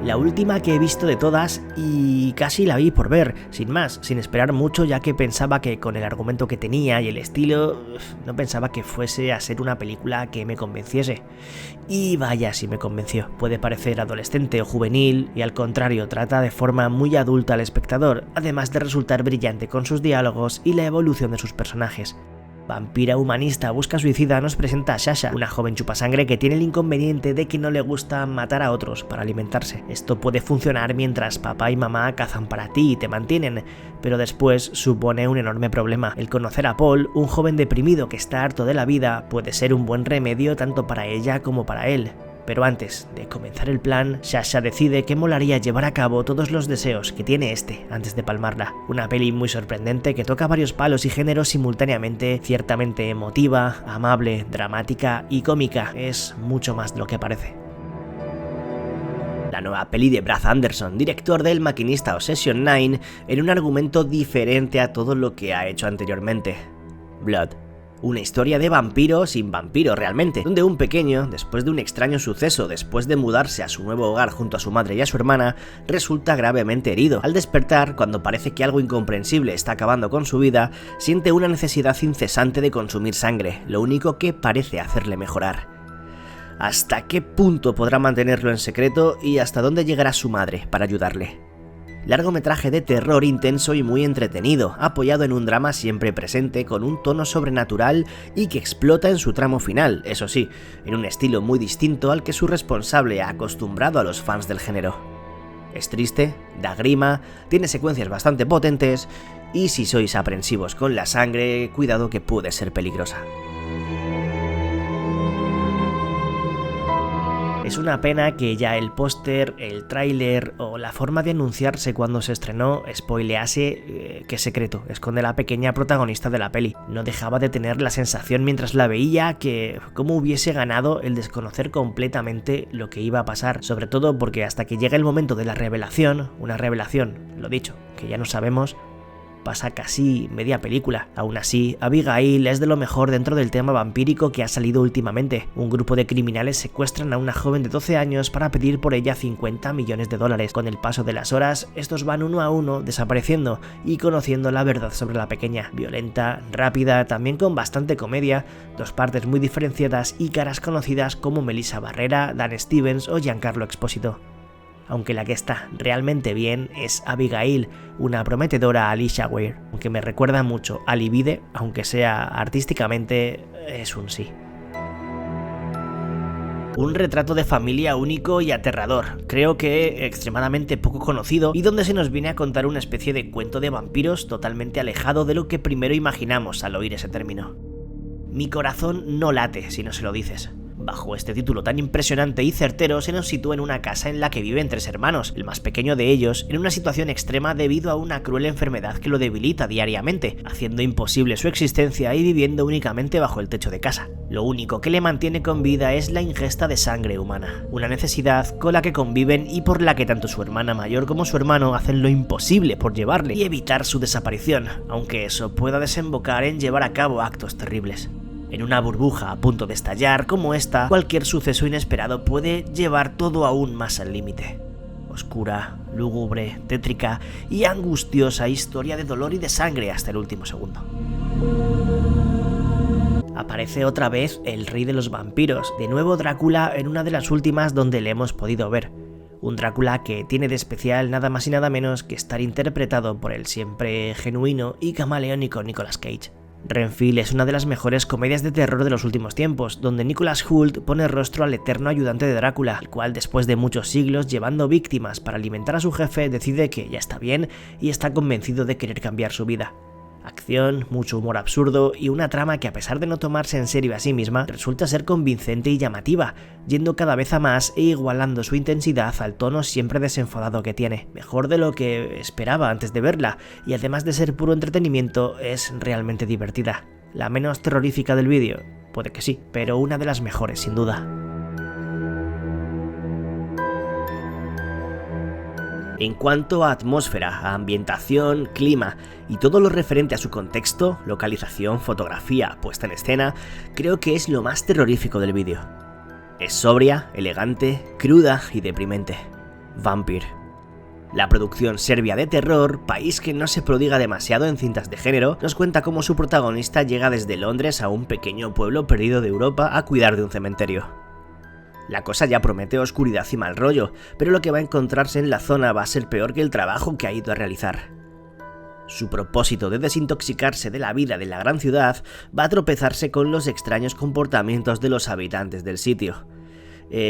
La última que he visto de todas y casi la vi por ver, sin más, sin esperar mucho, ya que pensaba que con el argumento que tenía y el estilo, no pensaba que fuese a ser una película que me convenciese. Y vaya si me convenció. Puede parecer adolescente o juvenil y al contrario trata de forma muy adulta al espectador, además de resultar brillante con sus diálogos y la evolución de sus personajes. Vampira humanista busca suicida nos presenta a Sasha, una joven chupasangre que tiene el inconveniente de que no le gusta matar a otros para alimentarse. Esto puede funcionar mientras papá y mamá cazan para ti y te mantienen, pero después supone un enorme problema. El conocer a Paul, un joven deprimido que está harto de la vida, puede ser un buen remedio tanto para ella como para él. Pero antes de comenzar el plan, Sasha decide que molaría llevar a cabo todos los deseos que tiene antes de palmarla. Una peli muy sorprendente que toca varios palos y géneros simultáneamente, ciertamente emotiva, amable, dramática y cómica. Es mucho más de lo que parece. La nueva peli de Brad Anderson, director del Maquinista o Session 9, en un argumento diferente a todo lo que ha hecho anteriormente. Blood. Una historia de vampiro sin vampiro realmente, donde un pequeño, después de un extraño suceso, después de mudarse a su nuevo hogar junto a su madre y a su hermana, resulta gravemente herido. Al despertar, cuando parece que algo incomprensible está acabando con su vida, siente una necesidad incesante de consumir sangre, lo único que parece hacerle mejorar. ¿Hasta qué punto podrá mantenerlo en secreto y hasta dónde llegará su madre para ayudarle? Largometraje de terror intenso y muy entretenido, apoyado en un drama siempre presente con un tono sobrenatural y que explota en su tramo final, eso sí, en un estilo muy distinto al que su responsable ha acostumbrado a los fans del género. Es triste, da grima, tiene secuencias bastante potentes y si sois aprensivos con la sangre, cuidado que puede ser peligrosa. Es una pena que ya el póster, el tráiler o la forma de anunciarse cuando se estrenó spoilease qué secreto esconde la pequeña protagonista de la peli. No dejaba de tener la sensación mientras la veía que cómo hubiese ganado el desconocer completamente lo que iba a pasar, sobre todo porque hasta que llega el momento de la revelación, una revelación, lo dicho, que ya no sabemos, pasa casi media película. Aún así, Abigail es de lo mejor dentro del tema vampírico que ha salido últimamente. Un grupo de criminales secuestran a una joven de 12 años para pedir por ella 50 millones de dólares. Con el paso de las horas, estos van uno a uno desapareciendo y conociendo la verdad sobre la pequeña. Violenta, rápida, también con bastante comedia, dos partes muy diferenciadas y caras conocidas como Melissa Barrera, Dan Stevens o Giancarlo Espósito. Aunque la que está realmente bien es Abigail, una prometedora Alicia Weir, aunque me recuerda mucho a Livide, aunque sea artísticamente es un sí. Un retrato de familia único y aterrador, creo que extremadamente poco conocido y donde se nos viene a contar una especie de cuento de vampiros totalmente alejado de lo que primero imaginamos al oír ese término. Mi corazón no late si no se lo dices. Bajo este título tan impresionante y certero se nos sitúa en una casa en la que viven tres hermanos, el más pequeño de ellos en una situación extrema debido a una cruel enfermedad que lo debilita diariamente, haciendo imposible su existencia y viviendo únicamente bajo el techo de casa. Lo único que le mantiene con vida es la ingesta de sangre humana, una necesidad con la que conviven y por la que tanto su hermana mayor como su hermano hacen lo imposible por llevarle y evitar su desaparición, aunque eso pueda desembocar en llevar a cabo actos terribles. En una burbuja a punto de estallar como esta, cualquier suceso inesperado puede llevar todo aún más al límite. Oscura, lúgubre, tétrica y angustiosa historia de dolor y de sangre hasta el último segundo. Aparece otra vez el rey de los vampiros, de nuevo Drácula en una de las últimas donde le hemos podido ver. Un Drácula que tiene de especial nada más y nada menos que estar interpretado por el siempre genuino y camaleónico Nicolas Cage. Renfield es una de las mejores comedias de terror de los últimos tiempos, donde Nicholas Hoult pone rostro al eterno ayudante de Drácula, el cual después de muchos siglos llevando víctimas para alimentar a su jefe decide que ya está bien y está convencido de querer cambiar su vida. Acción, mucho humor absurdo y una trama que a pesar de no tomarse en serio a sí misma, resulta ser convincente y llamativa, yendo cada vez a más e igualando su intensidad al tono siempre desenfadado que tiene. Mejor de lo que esperaba antes de verla, y además de ser puro entretenimiento, es realmente divertida. La menos terrorífica del vídeo, puede que sí, pero una de las mejores sin duda. En cuanto a atmósfera, a ambientación, clima y todo lo referente a su contexto, localización, fotografía, puesta en escena, creo que es lo más terrorífico del vídeo. Es sobria, elegante, cruda y deprimente. Vampire. La producción serbia de terror, país que no se prodiga demasiado en cintas de género, nos cuenta cómo su protagonista llega desde Londres a un pequeño pueblo perdido de Europa a cuidar de un cementerio. La cosa ya promete oscuridad y mal rollo, pero lo que va a encontrarse en la zona va a ser peor que el trabajo que ha ido a realizar. Su propósito de desintoxicarse de la vida de la gran ciudad va a tropezarse con los extraños comportamientos de los habitantes del sitio.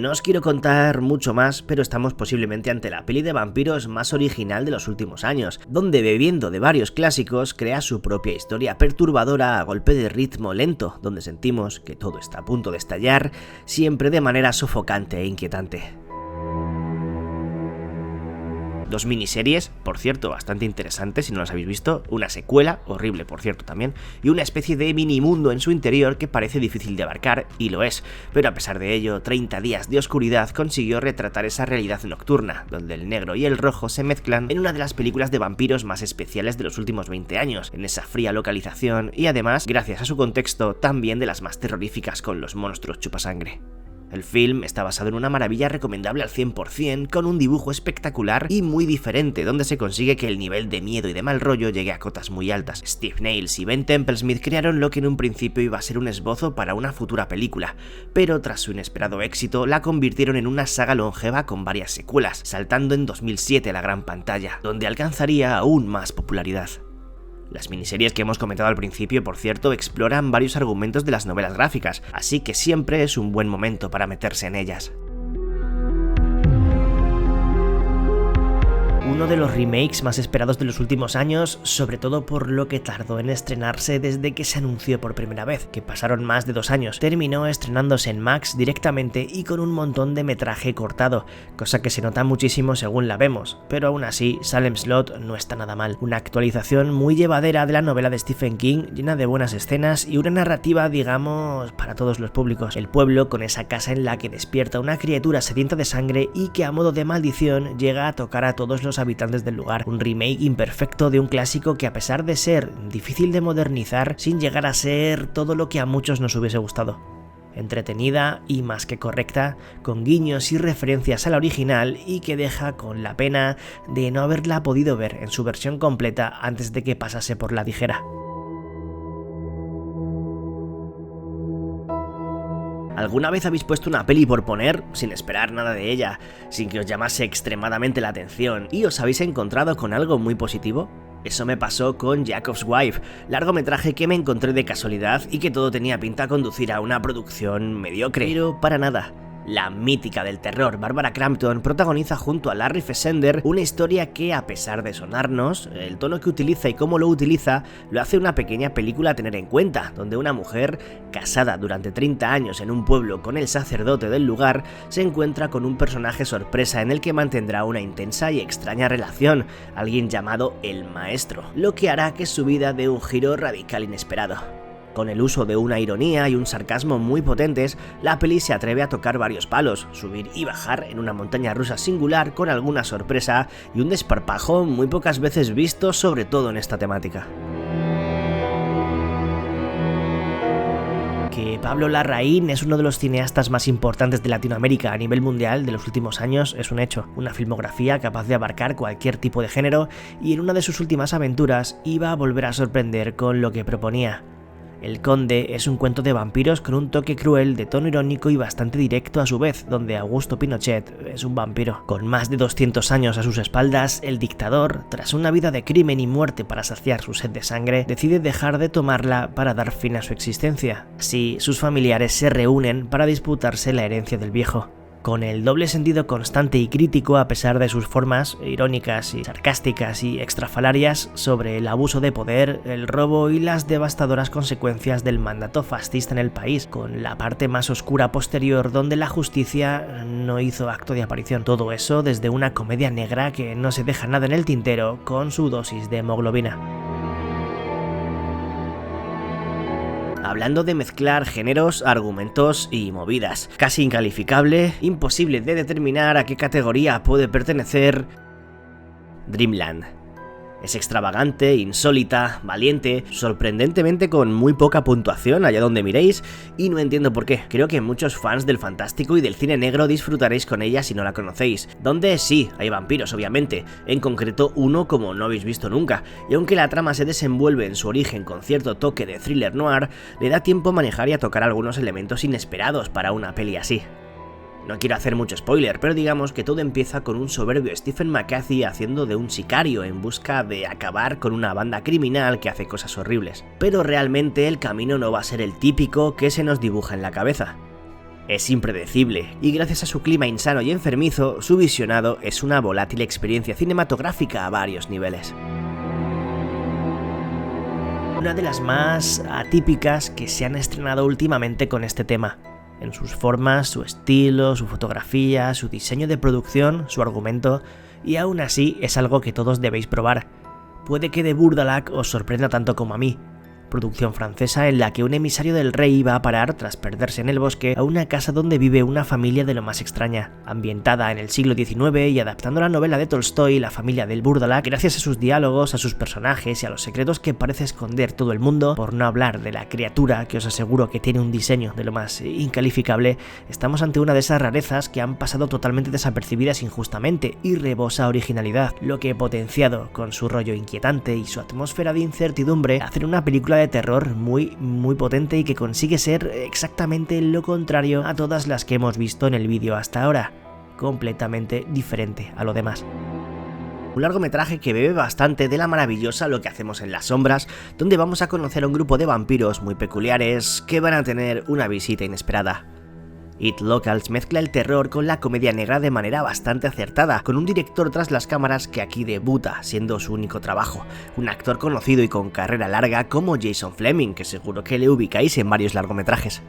No os quiero contar mucho más, pero estamos posiblemente ante la peli de vampiros más original de los últimos años, donde bebiendo de varios clásicos crea su propia historia perturbadora a golpe de ritmo lento, donde sentimos que todo está a punto de estallar, siempre de manera sofocante e inquietante. Dos miniseries, por cierto, bastante interesantes si no las habéis visto, una secuela, horrible por cierto también, y una especie de mini mundo en su interior que parece difícil de abarcar, y lo es, pero a pesar de ello, 30 días de oscuridad consiguió retratar esa realidad nocturna, donde el negro y el rojo se mezclan en una de las películas de vampiros más especiales de los últimos 20 años, en esa fría localización y además, gracias a su contexto, también de las más terroríficas con los monstruos chupasangre. El film está basado en una maravilla recomendable al 100%, con un dibujo espectacular y muy diferente, donde se consigue que el nivel de miedo y de mal rollo llegue a cotas muy altas. Steve Niles y Ben Templesmith crearon lo que en un principio iba a ser un esbozo para una futura película, pero tras su inesperado éxito la convirtieron en una saga longeva con varias secuelas, saltando en 2007 a la gran pantalla, donde alcanzaría aún más popularidad. Las miniseries que hemos comentado al principio, por cierto, exploran varios argumentos de las novelas gráficas, así que siempre es un buen momento para meterse en ellas. Uno de los remakes más esperados de los últimos años, sobre todo por lo que tardó en estrenarse desde que se anunció por primera vez, que pasaron más de 2 años. Terminó estrenándose en Max directamente y con un montón de metraje cortado, cosa que se nota muchísimo según la vemos, pero aún así Salem Slot no está nada mal. Una actualización muy llevadera de la novela de Stephen King, llena de buenas escenas y una narrativa, digamos, para todos los públicos. El pueblo con esa casa en la que despierta una criatura sedienta de sangre y que a modo de maldición llega a tocar a todos los habitantes del lugar. Un remake imperfecto de un clásico que, a pesar de ser difícil de modernizar, sin llegar a ser todo lo que a muchos nos hubiese gustado. Entretenida y más que correcta, con guiños y referencias a la original y que deja con la pena de no haberla podido ver en su versión completa antes de que pasase por la tijera. ¿Alguna vez habéis puesto una peli por poner, sin esperar nada de ella, sin que os llamase extremadamente la atención, y os habéis encontrado con algo muy positivo? Eso me pasó con Jacob's Wife, largometraje que me encontré de casualidad y que todo tenía pinta a conducir a una producción mediocre, pero para nada. La mítica del terror Barbara Crampton protagoniza junto a Larry Fessenden una historia que, a pesar de sonarnos, el tono que utiliza y cómo lo utiliza lo hace una pequeña película a tener en cuenta, donde una mujer, casada durante 30 años en un pueblo con el sacerdote del lugar, se encuentra con un personaje sorpresa en el que mantendrá una intensa y extraña relación, alguien llamado el Maestro, lo que hará que su vida dé un giro radical inesperado. Con el uso de una ironía y un sarcasmo muy potentes, la peli se atreve a tocar varios palos, subir y bajar en una montaña rusa singular con alguna sorpresa y un desparpajo muy pocas veces visto, sobre todo en esta temática. Que Pablo Larraín es uno de los cineastas más importantes de Latinoamérica a nivel mundial de los últimos años es un hecho, una filmografía capaz de abarcar cualquier tipo de género y en una de sus últimas aventuras iba a volver a sorprender con lo que proponía. El Conde es un cuento de vampiros con un toque cruel, de tono irónico y bastante directo a su vez, donde Augusto Pinochet es un vampiro. Con más de 200 años a sus espaldas, el dictador, tras una vida de crimen y muerte para saciar su sed de sangre, decide dejar de tomarla para dar fin a su existencia. Así, sus familiares se reúnen para disputarse la herencia del viejo. Con el doble sentido constante y crítico a pesar de sus formas irónicas y sarcásticas y extrafalarias sobre el abuso de poder, el robo y las devastadoras consecuencias del mandato fascista en el país, con la parte más oscura posterior donde la justicia no hizo acto de aparición. Todo eso desde una comedia negra que no se deja nada en el tintero con su dosis de hemoglobina. Hablando de mezclar géneros, argumentos y movidas, casi incalificable, imposible de determinar a qué categoría puede pertenecer Dreamland. Es extravagante, insólita, valiente, sorprendentemente con muy poca puntuación allá donde miréis, y no entiendo por qué. Creo que muchos fans del fantástico y del cine negro disfrutaréis con ella si no la conocéis. Donde sí, hay vampiros obviamente, en concreto uno como no habéis visto nunca, y aunque la trama se desenvuelve en su origen con cierto toque de thriller noir, le da tiempo a manejar y a tocar algunos elementos inesperados para una peli así. No quiero hacer mucho spoiler, pero digamos que todo empieza con un soberbio Stephen McCarthy haciendo de un sicario en busca de acabar con una banda criminal que hace cosas horribles. Pero realmente el camino no va a ser el típico que se nos dibuja en la cabeza. Es impredecible, y gracias a su clima insano y enfermizo, su visionado es una volátil experiencia cinematográfica a varios niveles. Una de las más atípicas que se han estrenado últimamente con este tema. En sus formas, su estilo, su fotografía, su diseño de producción, su argumento, y aún así es algo que todos debéis probar. Puede que The Bourdalag os sorprenda tanto como a mí. Producción francesa en la que un emisario del rey va a parar, tras perderse en el bosque, a una casa donde vive una familia de lo más extraña. Ambientada en el siglo XIX y adaptando la novela de Tolstoy, La familia del Bourdalag, gracias a sus diálogos, a sus personajes y a los secretos que parece esconder todo el mundo, por no hablar de la criatura que os aseguro que tiene un diseño de lo más incalificable, estamos ante una de esas rarezas que han pasado totalmente desapercibidas injustamente y rebosa originalidad, lo que potenciado con su rollo inquietante y su atmósfera de incertidumbre, hacen una película de terror muy potente y que consigue ser exactamente lo contrario a todas las que hemos visto en el vídeo hasta ahora, completamente diferente a lo demás. Un largometraje que bebe bastante de la maravillosa Lo que hacemos en las sombras, donde vamos a conocer a un grupo de vampiros muy peculiares que van a tener una visita inesperada. It Locals mezcla el terror con la comedia negra de manera bastante acertada, con un director tras las cámaras que aquí debuta, siendo su único trabajo, un actor conocido y con carrera larga como Jason Flemyng, que seguro que le ubicáis en varios largometrajes.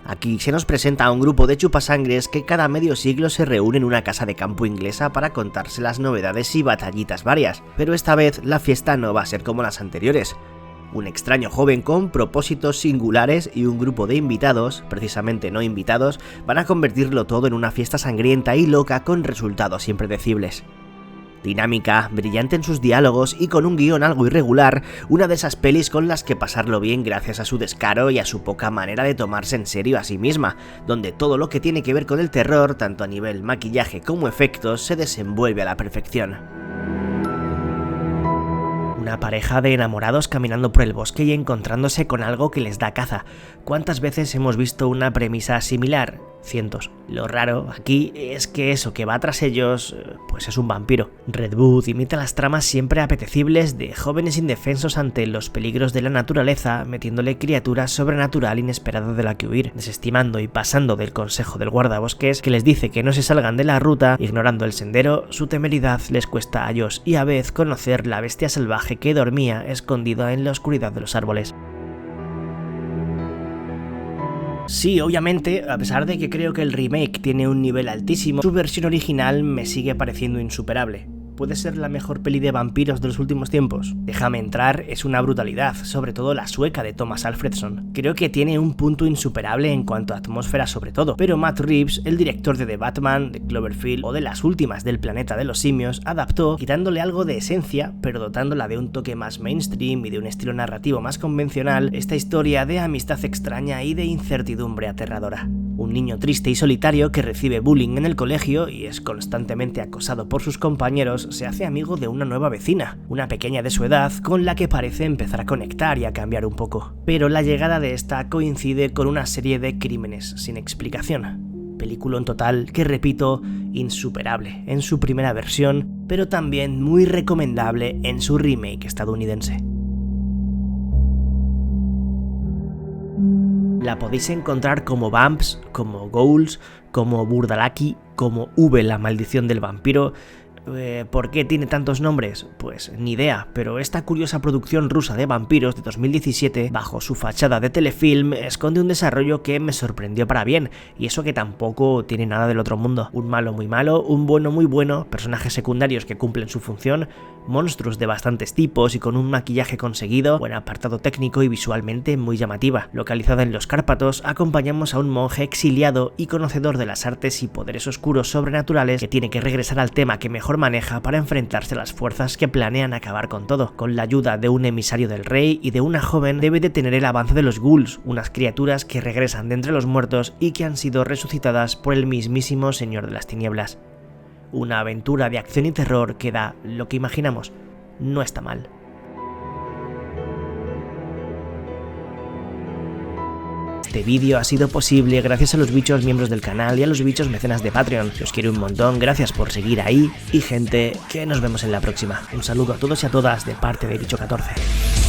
Aquí se nos presenta a un grupo de chupasangres que cada medio siglo se reúne en una casa de campo inglesa para contarse las novedades y batallitas varias, pero esta vez la fiesta no va a ser como las anteriores. Un extraño joven con propósitos singulares y un grupo de invitados, precisamente no invitados, van a convertirlo todo en una fiesta sangrienta y loca con resultados impredecibles. Dinámica, brillante en sus diálogos y con un guión algo irregular, una de esas pelis con las que pasarlo bien gracias a su descaro y a su poca manera de tomarse en serio a sí misma, donde todo lo que tiene que ver con el terror, tanto a nivel maquillaje como efectos, se desenvuelve a la perfección. Una pareja de enamorados caminando por el bosque y encontrándose con algo que les da caza. ¿Cuántas veces hemos visto una premisa similar? Cientos. Lo raro aquí es que eso que va tras ellos, pues es un vampiro. Red Wood imita las tramas siempre apetecibles de jóvenes indefensos ante los peligros de la naturaleza, metiéndole criatura sobrenatural inesperada de la que huir, desestimando y pasando del consejo del guardabosques que les dice que no se salgan de la ruta, ignorando el sendero. Su temeridad les cuesta a ellos y a vez conocer la bestia salvaje que dormía escondida en la oscuridad de los árboles. Sí, obviamente, a pesar de que creo que el remake tiene un nivel altísimo, su versión original me sigue pareciendo insuperable. ¿Puede ser la mejor peli de vampiros de los últimos tiempos? Déjame entrar es una brutalidad, sobre todo la sueca de Thomas Alfredson. Creo que tiene un punto insuperable en cuanto a atmósfera sobre todo, pero Matt Reeves, el director de The Batman, de Cloverfield o de las últimas del Planeta de los Simios, adaptó quitándole algo de esencia, pero dotándola de un toque más mainstream y de un estilo narrativo más convencional, esta historia de amistad extraña y de incertidumbre aterradora. Un niño triste y solitario que recibe bullying en el colegio y es constantemente acosado por sus compañeros se hace amigo de una nueva vecina, una pequeña de su edad con la que parece empezar a conectar y a cambiar un poco. Pero la llegada de esta coincide con una serie de crímenes sin explicación. Película en total que, repito, insuperable en su primera versión, pero también muy recomendable en su remake estadounidense. La podéis encontrar como Vamps, como Ghouls, como Burdalaki, como V, la maldición del vampiro. ¿Por qué tiene tantos nombres? Pues ni idea, pero esta curiosa producción rusa de vampiros de 2017, bajo su fachada de telefilm, esconde un desarrollo que me sorprendió para bien, y eso que tampoco tiene nada del otro mundo. Un malo muy malo, un bueno muy bueno, personajes secundarios que cumplen su función, monstruos de bastantes tipos y con un maquillaje conseguido, buen apartado técnico y visualmente muy llamativa. Localizada en los Cárpatos, acompañamos a un monje exiliado y conocedor de las artes y poderes oscuros sobrenaturales que tiene que regresar al tema que mejor mejor maneja para enfrentarse a las fuerzas que planean acabar con todo. Con la ayuda de un emisario del rey y de una joven, debe detener el avance de los ghouls, unas criaturas que regresan de entre los muertos y que han sido resucitadas por el mismísimo Señor de las Tinieblas. Una aventura de acción y terror que da lo que imaginamos. No está mal. Este vídeo ha sido posible gracias a los bichos miembros del canal y a los bichos mecenas de Patreon. Os quiero un montón, gracias por seguir ahí y gente, que nos vemos en la próxima. Un saludo a todos y a todas de parte de Bicho14.